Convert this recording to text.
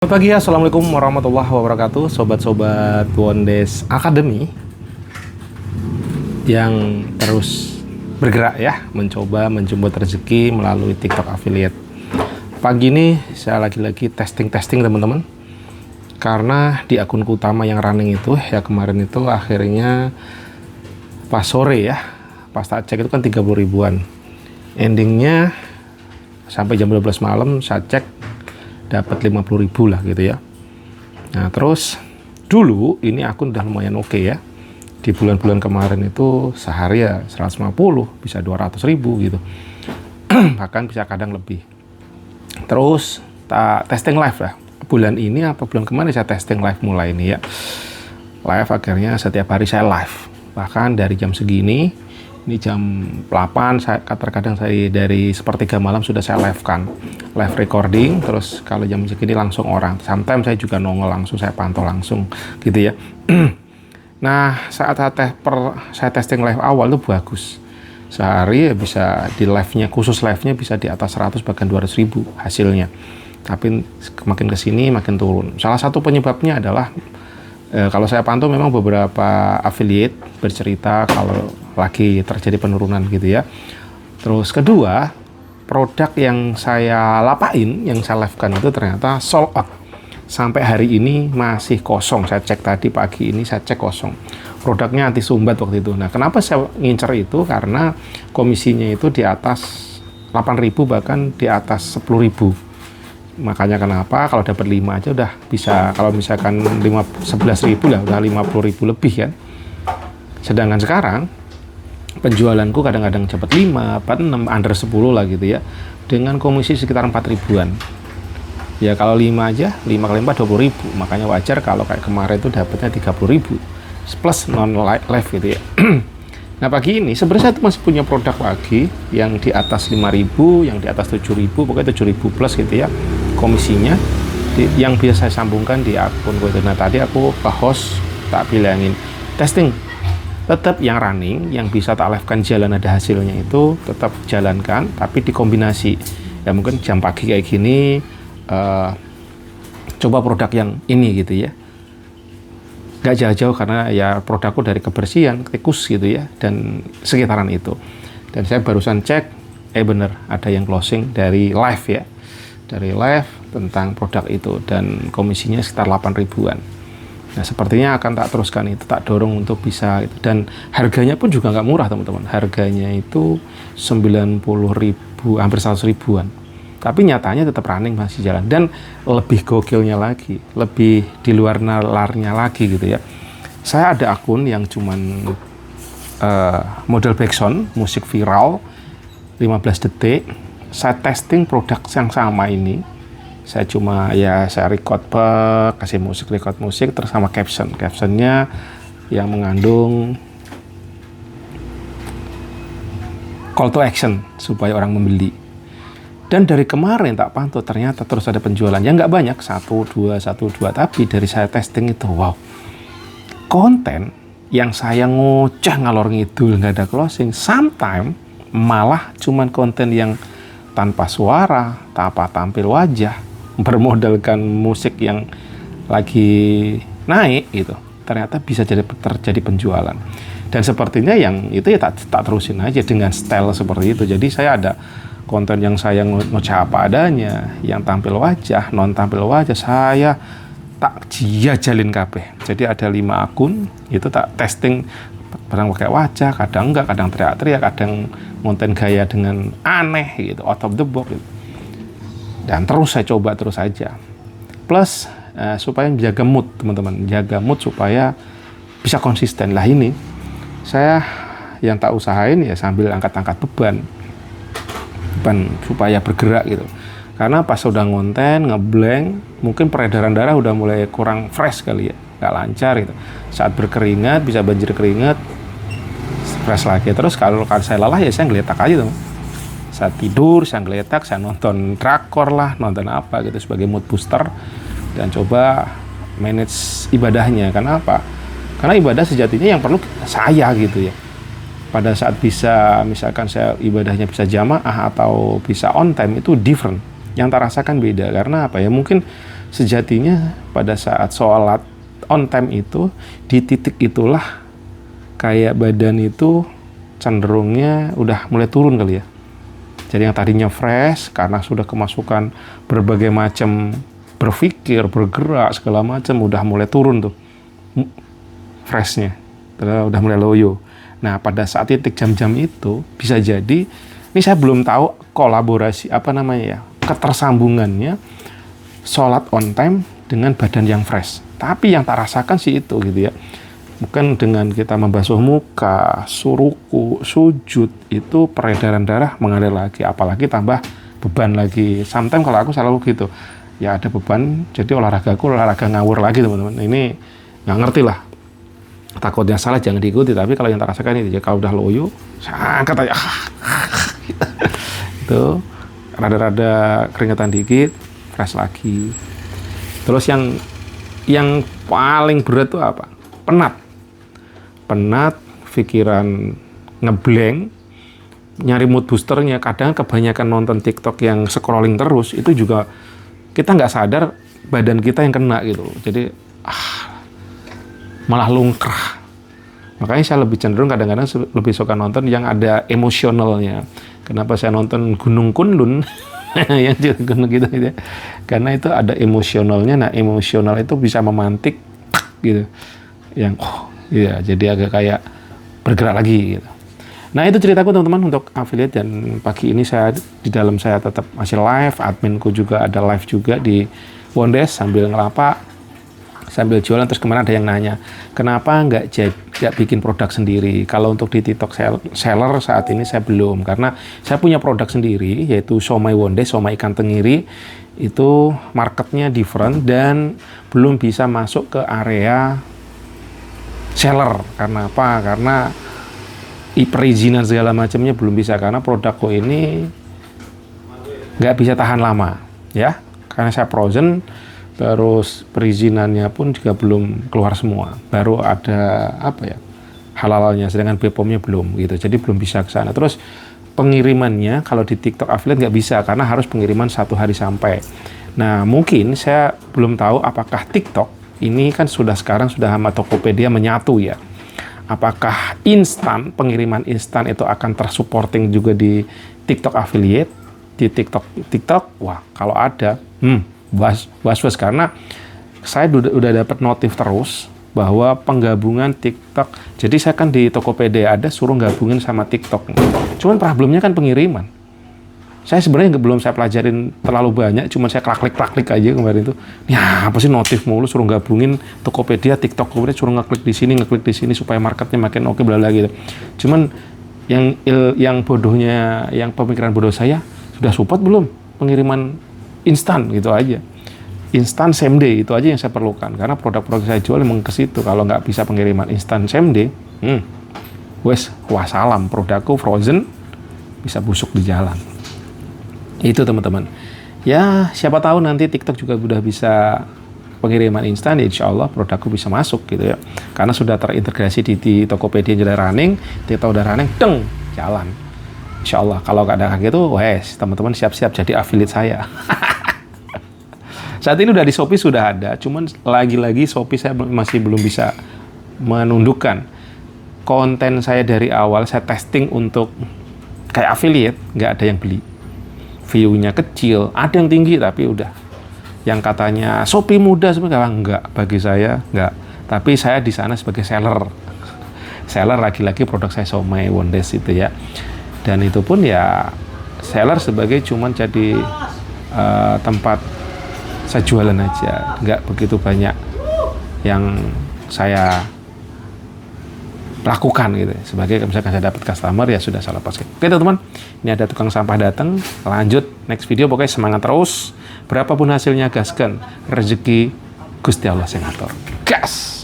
Selamat pagi, assalamualaikum warahmatullahi wabarakatuh, sobat-sobat Wondes Academy yang terus bergerak ya, mencoba menjemput rezeki melalui TikTok affiliate. Pagi ini saya lagi-lagi testing teman-teman, karena di akunku utama yang running itu ya kemarin itu akhirnya pas sore ya, pas tak cek itu kan 30 ribuan, endingnya sampai jam 12 malam saya cek dapat 50.000 lah gitu ya. Nah terus dulu ini akun udah lumayan oke ya, di bulan-bulan kemarin itu sehari ya 150 bisa 200.000 gitu bahkan bisa kadang lebih. Terus tak testing live ya, bulan ini apa bulan kemarin saya testing live mulai ini ya, live akhirnya setiap hari saya live, bahkan dari jam segini ini jam 8, terkadang saya dari sepertiga malam sudah saya live recording. Terus kalau jam segini langsung orang, sometimes saya juga nongol langsung, saya pantau langsung gitu ya. Nah saat saya testing live awal itu bagus, sehari ya bisa di live-nya, khusus live-nya bisa di atas 100 bahkan 200.000 hasilnya. Tapi makin kesini makin turun. Salah satu penyebabnya adalah kalau saya pantau memang beberapa affiliate bercerita kalau lagi terjadi penurunan gitu ya. Terus kedua, produk yang saya lapain, yang saya live-kan itu ternyata sold out. Sampai hari ini masih kosong. Saya cek tadi pagi ini, saya cek kosong. Produknya anti sumbat waktu itu. Nah, kenapa saya ngincer itu? Karena komisinya itu di atas 8.000 bahkan di atas 10.000. Makanya kenapa kalau dapat 5 aja udah bisa, kalau misalkan 11.000 lah udah 50.000 lebih kan. Sedangkan sekarang penjualanku kadang-kadang dapat 5, 6, under 10 lah gitu ya, dengan komisi sekitar 4 ribuan. Ya kalau 5 aja, 5 kali 4 20.000, makanya wajar kalau kayak kemarin itu dapatnya 30.000 plus non live gitu ya. Nah pagi ini sebenarnya saya masih punya produk lagi yang di atas 5.000, yang di atas 7.000, pokoknya 7.000 plus gitu ya komisinya, yang bisa saya sambungkan di akun gue. Nah tadi aku ke host tak bilangin testing, tetap yang running, yang bisa tak live-kan jalan ada hasilnya itu tetap jalankan, tapi dikombinasi ya, mungkin jam pagi kayak gini coba produk yang ini gitu ya, nggak jauh-jauh karena ya produkku dari kebersihan, tikus gitu ya, dan sekitaran itu. Dan saya barusan cek, bener ada yang closing dari live ya, dari live tentang produk itu, dan komisinya sekitar 8 ribuan. Nah sepertinya akan tak teruskan itu, tak dorong untuk bisa itu. Dan harganya pun juga nggak murah teman-teman, harganya itu 90.000, hampir 100 ribuan. Tapi nyatanya tetap running, masih jalan. Dan lebih gokilnya lagi, lebih di luar nalarnya lagi gitu ya, saya ada akun yang cuman model backsound musik viral 15 detik. Saya testing produk yang sama ini, saya cuma ya saya record kasih musik, record musik terus sama captionnya yang mengandung call to action supaya orang membeli. Dan dari kemarin tak pantau ternyata terus ada penjualan, ya nggak banyak, 1, 2, tapi dari saya testing itu wow, konten yang saya ngoceh ngalor ngidul nggak ada closing, sometimes malah cuman konten yang tanpa suara, tanpa tampil wajah, bermodalkan musik yang lagi naik gitu, ternyata bisa terjadi penjualan. Dan sepertinya yang itu ya tak terusin aja dengan style seperti itu. Jadi saya ada konten yang saya ngoceh apa adanya, yang tampil wajah, non tampil wajah, saya tak jalin kabeh. Jadi ada 5 akun, itu tak testing, kadang pakai wajah, kadang enggak, kadang teriak-teriak, kadang konten gaya dengan aneh gitu, out of the box gitu. Dan terus saya coba terus aja. Plus supaya menjaga mood teman-teman, jaga mood supaya bisa konsisten. Lah ini saya yang tak usahain ya sambil angkat-angkat beban supaya bergerak gitu. Karena pas udah ngonten, ngeblank, mungkin peredaran darah udah mulai kurang fresh kali ya, nggak lancar gitu. Saat berkeringat, bisa banjir keringat, fresh lagi. Terus kalau saya lelah ya saya ngeletak aja tuh. Saat tidur, saya ngeletak, saya nonton drakor lah, nonton apa gitu sebagai mood booster. Dan coba manage ibadahnya. Kenapa? Karena ibadah sejatinya yang perlu saya gitu ya. Pada saat bisa, misalkan saya ibadahnya bisa jamaah atau bisa on time, itu different. Yang tak rasakan beda. Karena apa ya, mungkin sejatinya pada saat sholat on time itu, di titik itulah kayak badan itu cenderungnya udah mulai turun kali ya. Jadi yang tadinya fresh karena sudah kemasukan berbagai macam berpikir, bergerak segala macam, udah mulai turun tuh freshnya, udah mulai loyo. Nah pada saat titik jam-jam itu bisa jadi, ini saya belum tahu kolaborasi ketersambungannya sholat on time dengan badan yang fresh. Tapi yang tak rasakan sih itu gitu ya. Bukan dengan kita membasuh muka, suruku, sujud, itu peredaran darah mengalir lagi. Apalagi tambah beban lagi. Sometimes kalau aku selalu gitu. Ya ada beban, jadi olahraga ngawur lagi teman-teman. Ini nggak ngerti lah. Takutnya salah jangan diikuti. Tapi kalau yang tak rasakan itu, ya kalau udah loyo, saya angkat aja. Itu rada-rada keringetan dikit, fresh lagi. Terus yang paling berat tuh apa? Penat, pikiran ngeblank, nyari mood boosternya. Kadang kebanyakan nonton TikTok yang scrolling terus, itu juga kita nggak sadar badan kita yang kena gitu. Jadi malah lungkrah. Makanya saya lebih cenderung kadang-kadang lebih suka nonton yang ada emosionalnya. Kenapa saya nonton Gunung Kunlun? Yang gunung gitu ya. Karena itu ada emosionalnya. Nah emosional itu bisa memantik gitu. Yang iya, jadi agak kayak bergerak lagi gitu. Nah itu ceritaku teman-teman untuk affiliate, dan pagi ini di dalam saya tetap masih live, adminku juga ada live juga di Wondes sambil ngelapak, sambil jualan. Terus kemarin ada yang nanya, kenapa nggak bikin produk sendiri? Kalau untuk di TikTok seller saat ini saya belum, karena saya punya produk sendiri yaitu somai Wondes, somai ikan tenggiri. Itu marketnya different dan belum bisa masuk ke area seller. Karena apa? Karena perizinan segala macamnya belum bisa, karena produkku ini nggak bisa tahan lama ya, karena saya frozen. Terus perizinannya pun juga belum keluar semua, baru ada halalnya, sedangkan BPOM-nya belum gitu, jadi belum bisa ke sana. Terus pengirimannya kalau di TikTok affiliate nggak bisa, karena harus pengiriman 1 hari sampai. Nah mungkin saya belum tahu apakah TikTok ini kan sekarang sudah sama Tokopedia menyatu ya. Apakah pengiriman instan itu akan tersupporting juga di TikTok affiliate, di TikTok? Wah, kalau ada, was-was, karena saya udah dapat notif terus bahwa penggabungan TikTok. Jadi saya kan di Tokopedia ada suruh gabungin sama TikTok. Cuman problemnya kan pengiriman. Saya sebenarnya belum saya pelajarin terlalu banyak, cuma saya klik aja kemarin itu. Ya apa sih notif mulu suruh gabungin Tokopedia, TikTok, kemudian suruh ngeklik di sini supaya marketnya makin oke bla bla gitu. Cuman yang bodohnya, yang pemikiran bodoh saya, sudah support belum pengiriman instan gitu aja. Instan same day itu aja yang saya perlukan, karena produk-produk saya jual memang ke situ. Kalau nggak bisa pengiriman instan same day, wassalam, produkku frozen bisa busuk di jalan. Itu teman-teman. Ya siapa tahu nanti TikTok juga udah bisa pengiriman instan, ya insya Allah produkku bisa masuk gitu ya. Karena sudah terintegrasi di Tokopedia sudah running, TikTok udah running, jalan. Insya Allah. Kalau nggak ada kayak gitu, teman-teman siap-siap jadi affiliate saya. Saat ini udah di Shopee sudah ada, cuman lagi-lagi Shopee saya masih belum bisa menundukkan. Konten saya dari awal saya testing untuk kayak affiliate, nggak ada yang beli. View-nya kecil, ada yang tinggi tapi udah. Yang katanya Shopee mudah sebenarnya enggak, bagi saya enggak. Tapi saya di sana sebagai seller. Seller lagi-lagi produk saya somai Wondes itu ya. Dan itu pun ya seller sebagai cuman jadi tempat saya jualan aja, enggak begitu banyak yang saya lakukan gitu. Sebagai misalkan saya dapat customer ya sudah saya lepaskan. Oke teman-teman, ini ada tukang sampah datang. Lanjut next video, pokoknya semangat terus. Berapapun hasilnya gaskan, rezeki Gusti Allah yang ngatur. Gas.